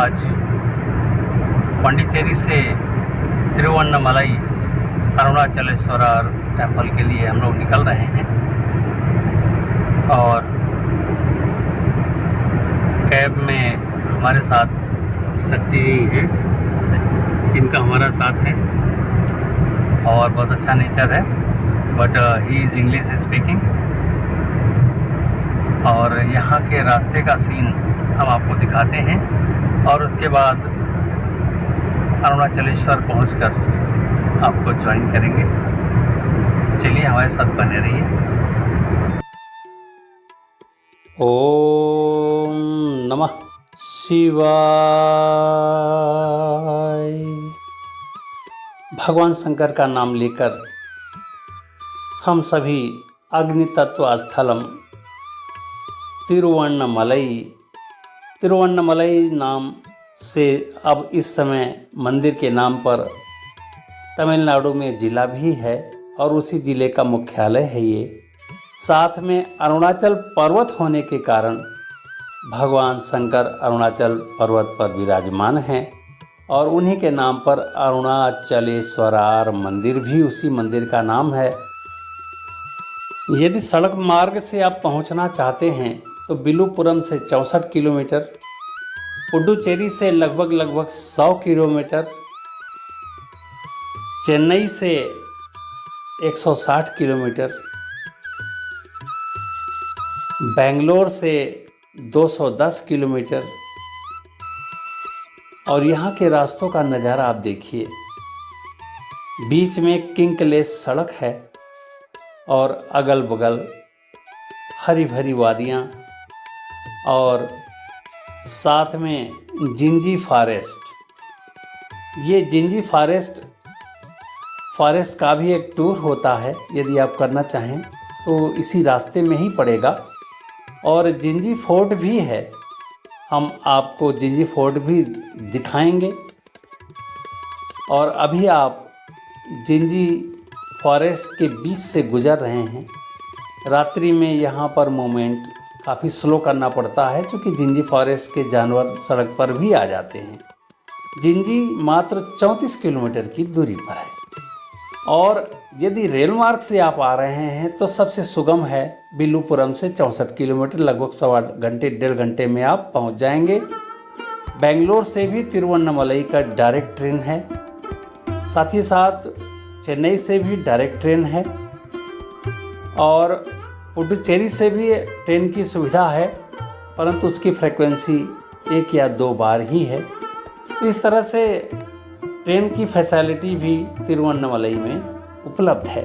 आज पांडिचेरी से तिरुवन्नमलाई अरुणाचलेश्वरर टेम्पल के लिए हम लोग निकल रहे हैं और कैब में हमारे साथ सच्ची जी हैं, इनका हमारा साथ है और बहुत अच्छा नेचर है, but he is English speaking. और यहाँ के रास्ते का सीन हम आपको दिखाते हैं और उसके बाद अरुणाचलेश्वर पहुंचकर आपको ज्वाइन करेंगे। तो चलिए हमारे साथ बने रहिए। ओम नमः शिवाय। भगवान शंकर का नाम लेकर हम सभी अग्नि तत्व स्थलम तिरुवन्नमलई नाम से अब इस समय मंदिर के नाम पर तमिलनाडु में ज़िला भी है और उसी ज़िले का मुख्यालय है ये। साथ में अरुणाचल पर्वत होने के कारण भगवान शंकर अरुणाचल पर्वत पर विराजमान हैं और उन्हीं के नाम पर अरुणाचलेश्वरार मंदिर भी उसी मंदिर का नाम है। यदि सड़क मार्ग से आप पहुंचना चाहते हैं तो बिलुपुरम से 64 किलोमीटर, पुडुचेरी से लगभग 100 किलोमीटर, चेन्नई से 160 किलोमीटर, बेंगलोर से 210 किलोमीटर और यहाँ के रास्तों का नज़ारा आप देखिए। बीच में किंकलेस सड़क है और अगल बगल हरी भरी वादियाँ और साथ में जिंजी फॉरेस्ट। ये जिंजी फॉरेस्ट का भी एक टूर होता है, यदि आप करना चाहें तो इसी रास्ते में ही पड़ेगा। और जिंजी फोर्ट भी है, हम आपको जिंजी फोर्ट भी दिखाएंगे। और अभी आप जिंजी फॉरेस्ट के बीच से गुजर रहे हैं। रात्रि में यहाँ पर मूवमेंट काफ़ी स्लो करना पड़ता है क्योंकि जिंजी फॉरेस्ट के जानवर सड़क पर भी आ जाते हैं। जिंजी मात्र 34 किलोमीटर की दूरी पर है और यदि रेल मार्ग से आप आ रहे हैं तो सबसे सुगम है बिलुपुरम से 64 किलोमीटर, लगभग 1.5 घंटे में आप पहुंच जाएंगे। बेंगलोर से भी तिरुवन्नमलई का डायरेक्ट ट्रेन है, साथ ही साथ चेन्नई से भी डायरेक्ट ट्रेन है और पुडुचेरी से भी ट्रेन की सुविधा है, परंतु उसकी फ्रीक्वेंसी 1 या 2 बार ही है। तो इस तरह से ट्रेन की फैसिलिटी भी तिरुवन्नमलई में उपलब्ध है।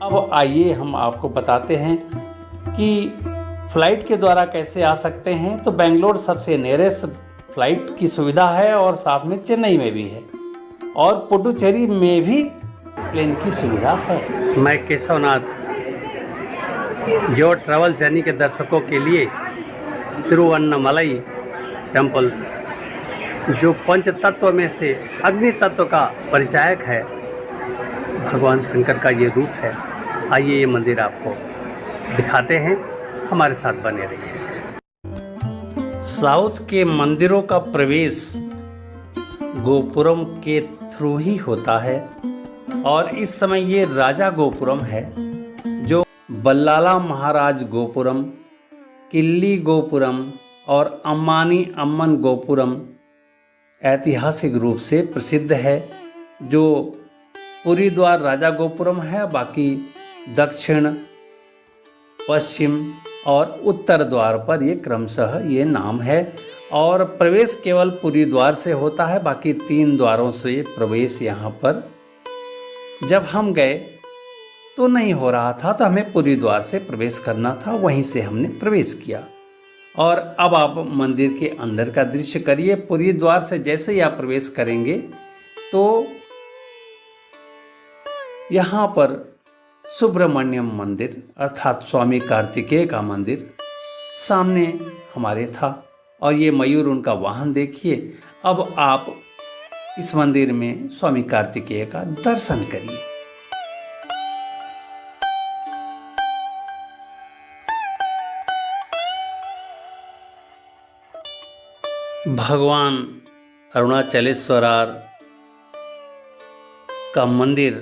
अब आइए हम आपको बताते हैं कि फ़्लाइट के द्वारा कैसे आ सकते हैं। तो बेंगलोर सबसे नियरेस्ट फ़्लाइट की सुविधा है और साथ में चेन्नई में भी है और पुडुचेरी में भी प्लेन की सुविधा है। मैं केशवनाथ योर ट्रैवल जर्नी के दर्शकों के लिए तिरुवन्नमलई टेम्पल, जो पंच तत्व में से अग्नि तत्व का परिचायक है, भगवान शंकर का ये रूप है। आइए ये मंदिर आपको दिखाते हैं, हमारे साथ बने रहिए। साउथ के मंदिरों का प्रवेश गोपुरम के थ्रू ही होता है और इस समय ये राजा गोपुरम है, जो बल्लाला महाराज गोपुरम, किल्ली गोपुरम और अम्मानी अम्मन गोपुरम ऐतिहासिक रूप से प्रसिद्ध है। जो पुरी द्वार राजा गोपुरम है, बाकी दक्षिण, पश्चिम और उत्तर द्वार पर ये क्रमशः ये नाम है और प्रवेश केवल पुरी द्वार से होता है। बाकी 3 द्वारों से प्रवेश यहाँ पर जब हम गए तो नहीं हो रहा था, तो हमें पुरी द्वार से प्रवेश करना था, वहीं से हमने प्रवेश किया। और अब आप मंदिर के अंदर का दृश्य करिए। पुरी द्वार से जैसे ही आप प्रवेश करेंगे तो यहाँ पर सुब्रमण्यम मंदिर अर्थात स्वामी कार्तिकेय का मंदिर सामने हमारे था और ये मयूर उनका वाहन देखिए। अब आप इस मंदिर में स्वामी कार्तिकेय का दर्शन करिए। भगवान अरुणाचलेश्वरार का मंदिर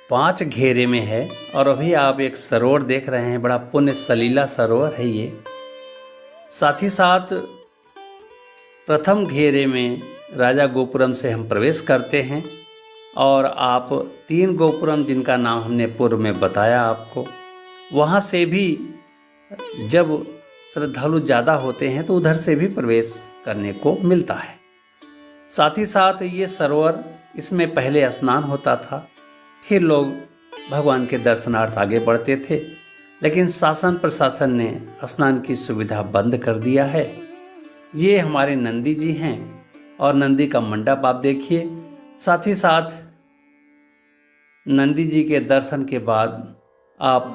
5 घेरे में है और अभी आप एक सरोवर देख रहे हैं। बड़ा पुण्य सलीला सरोवर है ये। साथ ही साथ प्रथम घेरे में राजा गोपुरम से हम प्रवेश करते हैं और आप 3 गोपुरम जिनका नाम हमने पूर्व में बताया आपको, वहाँ से भी जब श्रद्धालु ज़्यादा होते हैं तो उधर से भी प्रवेश करने को मिलता है। साथ ही साथ ये सरोवर, इसमें पहले स्नान होता था, फिर लोग भगवान के दर्शनार्थ आगे बढ़ते थे, लेकिन शासन प्रशासन ने स्नान की सुविधा बंद कर दिया है। ये हमारे नंदी जी हैं और नंदी का मंडप आप देखिए। साथ ही साथ नंदी जी के दर्शन के बाद आप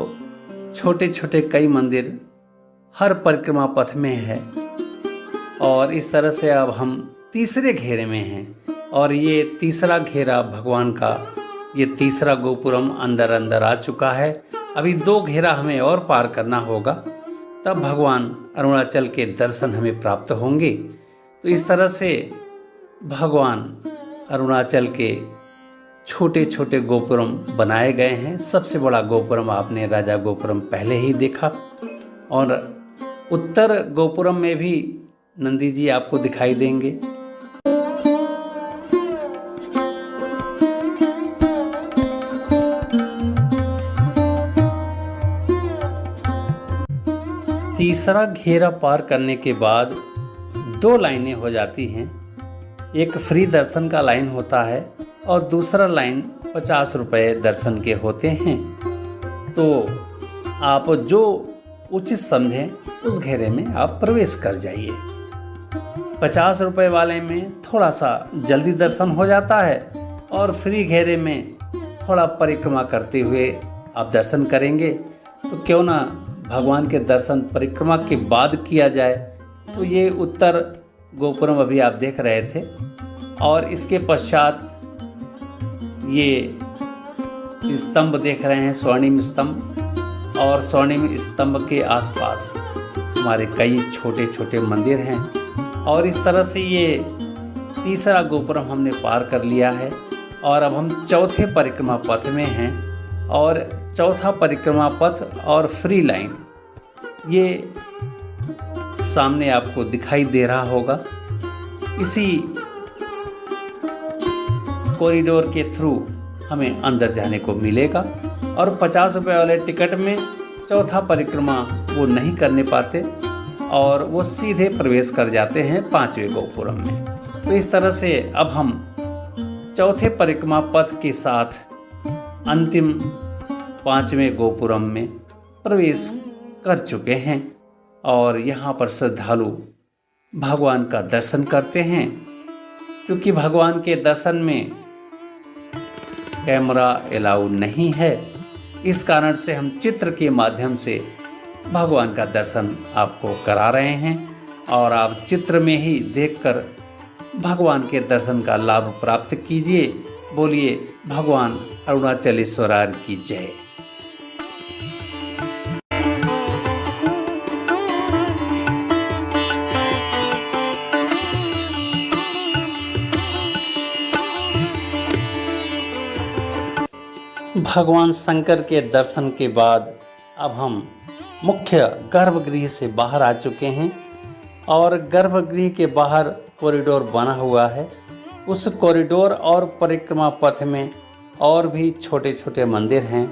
छोटे छोटे कई मंदिर हर परिक्रमा पथ में है और इस तरह से अब हम तीसरे घेरे में हैं और ये तीसरा घेरा भगवान का, ये तीसरा गोपुरम अंदर अंदर आ चुका है। अभी 2 घेरा हमें और पार करना होगा, तब भगवान अरुणाचल के दर्शन हमें प्राप्त होंगे। तो इस तरह से भगवान अरुणाचल के छोटे छोटे गोपुरम बनाए गए हैं। सबसे बड़ा गोपुरम आपने राजा गोपुरम पहले ही देखा और उत्तर गोपुरम में भी नंदी जी आपको दिखाई देंगे। तीसरा घेरा पार करने के बाद 2 लाइनें हो जाती हैं। एक फ्री दर्शन का लाइन होता है और दूसरा लाइन 50 रुपये दर्शन के होते हैं। तो आप जो उचित समझें उस घेरे में आप प्रवेश कर जाइए। 50 रुपये वाले में थोड़ा सा जल्दी दर्शन हो जाता है और फ्री घेरे में थोड़ा परिक्रमा करते हुए आप दर्शन करेंगे। तो क्यों ना भगवान के दर्शन परिक्रमा के बाद किया जाए। तो ये उत्तर गोपुरम अभी आप देख रहे थे और इसके पश्चात ये स्तंभ देख रहे हैं, स्वर्णिम स्तंभ, और स्वर्णिम स्तंभ के आसपास हमारे कई छोटे छोटे मंदिर हैं। और इस तरह से ये तीसरा गोपुरम हमने पार कर लिया है और अब हम चौथे परिक्रमा पथ में हैं और चौथा परिक्रमा पथ और फ्री लाइन ये सामने आपको दिखाई दे रहा होगा। इसी कॉरिडोर के थ्रू हमें अंदर जाने को मिलेगा और 50 रुपये वाले टिकट में चौथा परिक्रमा वो नहीं करने पाते और वो सीधे प्रवेश कर जाते हैं 5वें गोपुरम में। तो इस तरह से अब हम चौथे परिक्रमा पथ के साथ अंतिम 5वें गोपुरम में प्रवेश कर चुके हैं और यहाँ पर श्रद्धालु भगवान का दर्शन करते हैं। क्योंकि भगवान के दर्शन में कैमरा अलाउ नहीं है, इस कारण से हम चित्र के माध्यम से भगवान का दर्शन आपको करा रहे हैं और आप चित्र में ही देखकर भगवान के दर्शन का लाभ प्राप्त कीजिए। बोलिए भगवान अरुणाचलेश्वरार की जय। भगवान शंकर के दर्शन के बाद अब हम मुख्य गर्भगृह से बाहर आ चुके हैं और गर्भगृह के बाहर कॉरिडोर बना हुआ है। उस कॉरिडोर और परिक्रमा पथ में और भी छोटे छोटे मंदिर हैं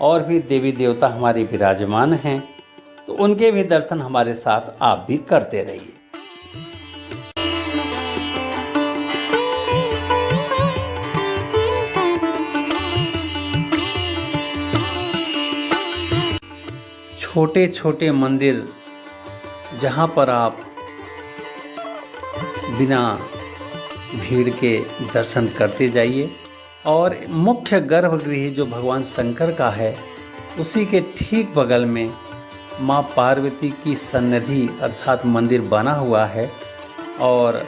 और भी देवी देवता हमारे विराजमान हैं, तो उनके भी दर्शन हमारे साथ आप भी करते रहिए। छोटे छोटे मंदिर जहाँ पर आप बिना भीड़ के दर्शन करते जाइए और मुख्य गर्भगृह जो भगवान शंकर का है उसी के ठीक बगल में माँ पार्वती की सन्निधि अर्थात मंदिर बना हुआ है और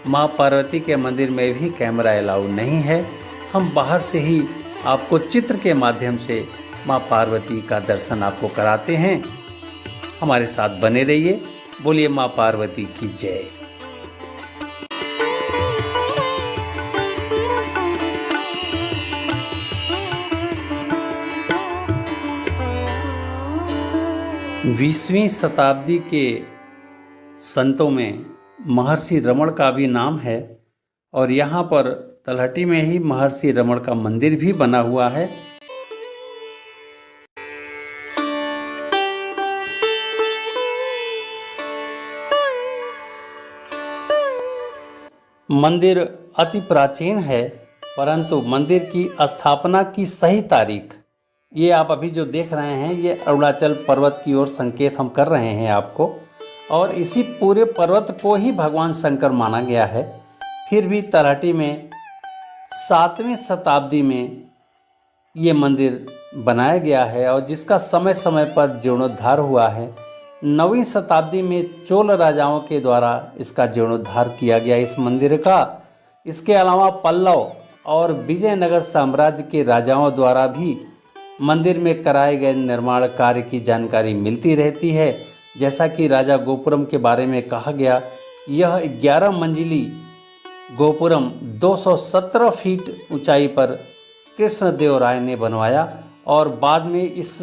माँ पार्वती के मंदिर में भी कैमरा अलाउ नहीं है। हम बाहर से ही आपको चित्र के माध्यम से माँ पार्वती का दर्शन आपको कराते हैं। हमारे साथ बने रहिए। बोलिए माँ पार्वती की जय। 20वीं शताब्दी के संतों में महर्षि रमण का भी नाम है और यहाँ पर तलहटी में ही महर्षि रमण का मंदिर भी बना हुआ है। मंदिर अति प्राचीन है, परंतु मंदिर की स्थापना की सही तारीख ये आप अभी जो देख रहे हैं, ये अरुणाचल पर्वत की ओर संकेत हम कर रहे हैं आपको, और इसी पूरे पर्वत को ही भगवान शंकर माना गया है। फिर भी तलहटी में 7वीं शताब्दी में ये मंदिर बनाया गया है और जिसका समय समय पर जीर्णोद्धार हुआ है। 9वीं शताब्दी में चोल राजाओं के द्वारा इसका जीर्णोद्धार किया गया इस मंदिर का। इसके अलावा पल्लव और विजयनगर साम्राज्य के राजाओं द्वारा भी मंदिर में कराए गए निर्माण कार्य की जानकारी मिलती रहती है। जैसा कि राजा गोपुरम के बारे में कहा गया, यह 11 मंजिली गोपुरम 217 फीट ऊंचाई पर कृष्णदेव राय ने बनवाया और बाद में इस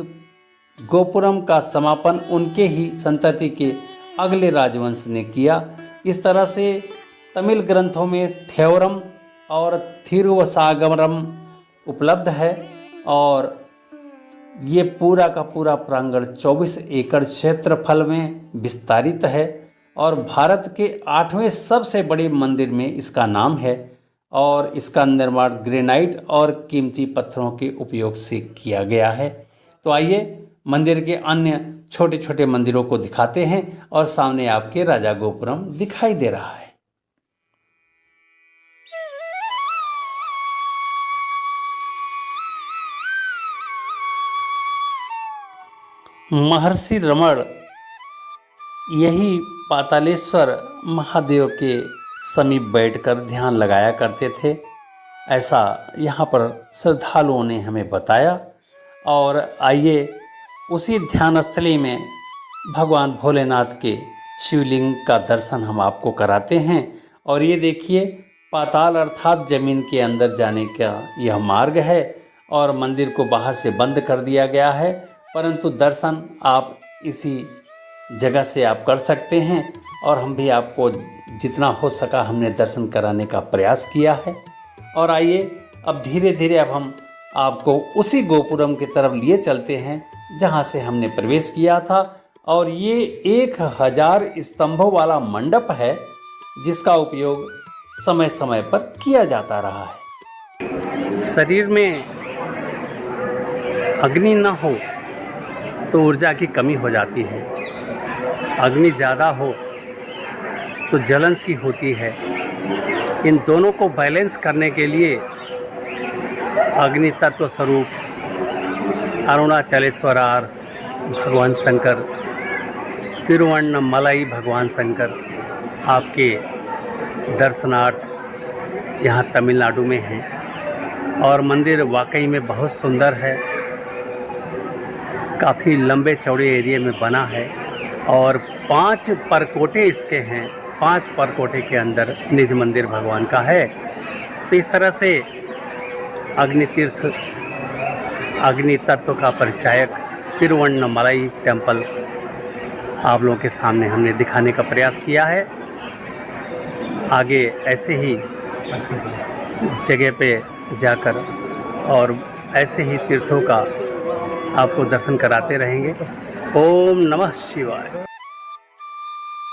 गोपुरम का समापन उनके ही संतति के अगले राजवंश ने किया। इस तरह से तमिल ग्रंथों में थेवरम और थिरुवसागरम उपलब्ध है और ये पूरा का पूरा प्रांगण 24 एकड़ क्षेत्रफल में विस्तारित है और भारत के 8वें सबसे बड़े मंदिर में इसका नाम है और इसका निर्माण ग्रेनाइट और कीमती पत्थरों के उपयोग से किया गया है। तो आइए मंदिर के अन्य छोटे छोटे मंदिरों को दिखाते हैं और सामने आपके राजा गोपुरम दिखाई दे रहा है। महर्षि रमण यही पातालेश्वर महादेव के समीप बैठकर ध्यान लगाया करते थे, ऐसा यहाँ पर श्रद्धालुओं ने हमें बताया। और आइए उसी ध्यान स्थली में भगवान भोलेनाथ के शिवलिंग का दर्शन हम आपको कराते हैं। और ये देखिए, पाताल अर्थात जमीन के अंदर जाने का यह मार्ग है और मंदिर को बाहर से बंद कर दिया गया है, परंतु दर्शन आप इसी जगह से आप कर सकते हैं और हम भी आपको जितना हो सका हमने दर्शन कराने का प्रयास किया है। और आइए अब धीरे धीरे अब हम आपको उसी गोपुरम की तरफ लिए चलते हैं जहां से हमने प्रवेश किया था। और ये 1000 स्तंभों वाला मंडप है जिसका उपयोग समय समय पर किया जाता रहा है। शरीर में अग्नि न हो तो ऊर्जा की कमी हो जाती है, अग्नि ज़्यादा हो तो जलन सी होती है। इन दोनों को बैलेंस करने के लिए अग्नि तत्व स्वरूप अरुणाचलेश्वरार भगवान शंकर, तिरुवन्नमलाई भगवान शंकर आपके दर्शनार्थ यहाँ तमिलनाडु में हैं। और मंदिर वाकई में बहुत सुंदर है, काफ़ी लंबे चौड़े एरिया में बना है और 5 परकोटे इसके हैं। 5 परकोटे के अंदर निज मंदिर भगवान का है। तो इस तरह से अग्नि तीर्थ, अग्नि तत्व का परिचायक तिरुवन्नमलाई टेम्पल आप लोगों के सामने हमने दिखाने का प्रयास किया है। आगे ऐसे ही जगह पे जाकर और ऐसे ही तीर्थों का आपको दर्शन कराते रहेंगे। ओम नमः शिवाय।